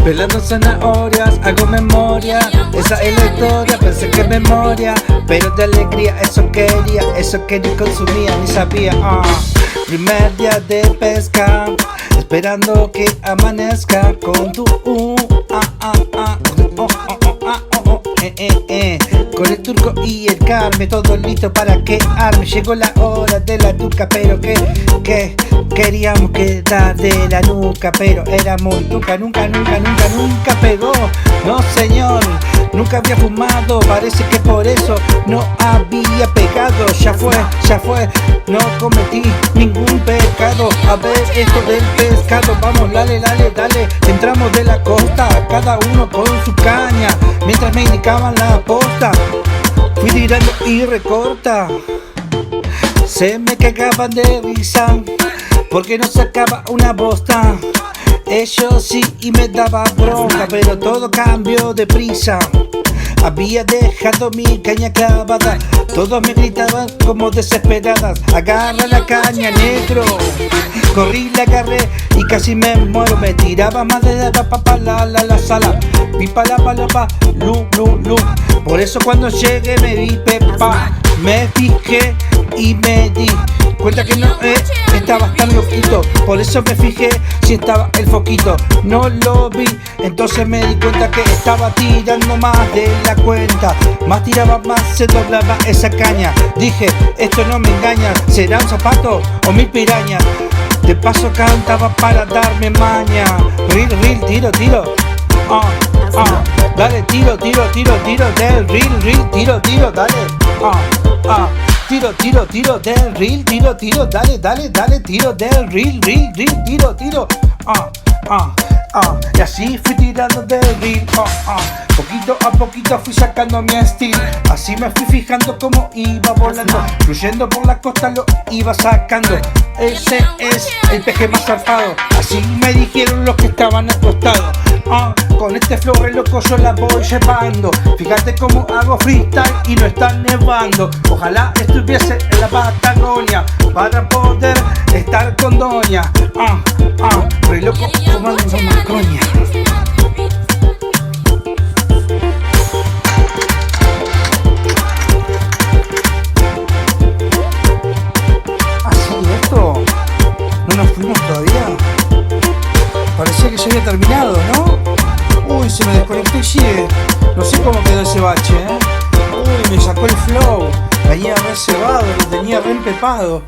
Pelando zanahorias, hago memoria. Esa es la historia, pensé que memoria, pero de alegría eso que ni consumía ni sabía. Primer día de pesca, esperando que amanezca con tu con el turco y el Carmen, todo listo para que arme. Llegó la hora de la turca, pero que queríamos quedar de la nuca, pero era muy turca, nunca pegó. No señor, nunca había fumado, parece que por eso no había pegado. Ya fue, no cometí ningún pecado. A ver esto del pescado, vamos, dale, entramos de la costa, cada uno con su caña, mientras me indicaban la posta, fui tirando y recorta. Se me cagaban de risa porque no sacaba una bosta. Ellos sí y me daba bronca, pero todo cambió deprisa. Había dejado mi caña clavada, todos me gritaban como desesperadas: agarra la caña, negro. Corrí, la agarré y casi me muero. Me tiraba más de la sala. Pipa la palapa, lu. Por eso cuando llegué me vi pepa. Me fijé y me di cuenta que no estaba tan loquito. Por eso me fijé si estaba el foquito. No lo vi, entonces me di cuenta que estaba tirando más de la cuenta. Más tiraba, más se doblaba esa caña. Dije, esto no me engaña, ¿será un zapato o mi piraña? De paso cantaba para darme maña. Reel, tiro. Dale, tiro del reel, tiro, dale. Tiro del reel, tiro, dale, tiro del reel, tiro. Y así fui tirando del reel, poquito a poquito fui sacando mi estilo. Así me fui fijando cómo iba volando, fluyendo por la costa lo iba sacando. Ese es el peje más zarpado, así me dijeron los que estaban acostados. Con este flow re loco yo la voy llevando. Fíjate cómo hago freestyle y no está nevando. Ojalá estuviese en la Patagonia para poder estar con doña. Re loco fumando una coña. ¿Así esto? ¿No nos fuimos todavía? Parecía que ya había terminado, ¿no? Uy, se me desconectó y sigue. No sé cómo quedó ese bache, Uy, me sacó el flow. Venía re cebado, lo tenía re empepado.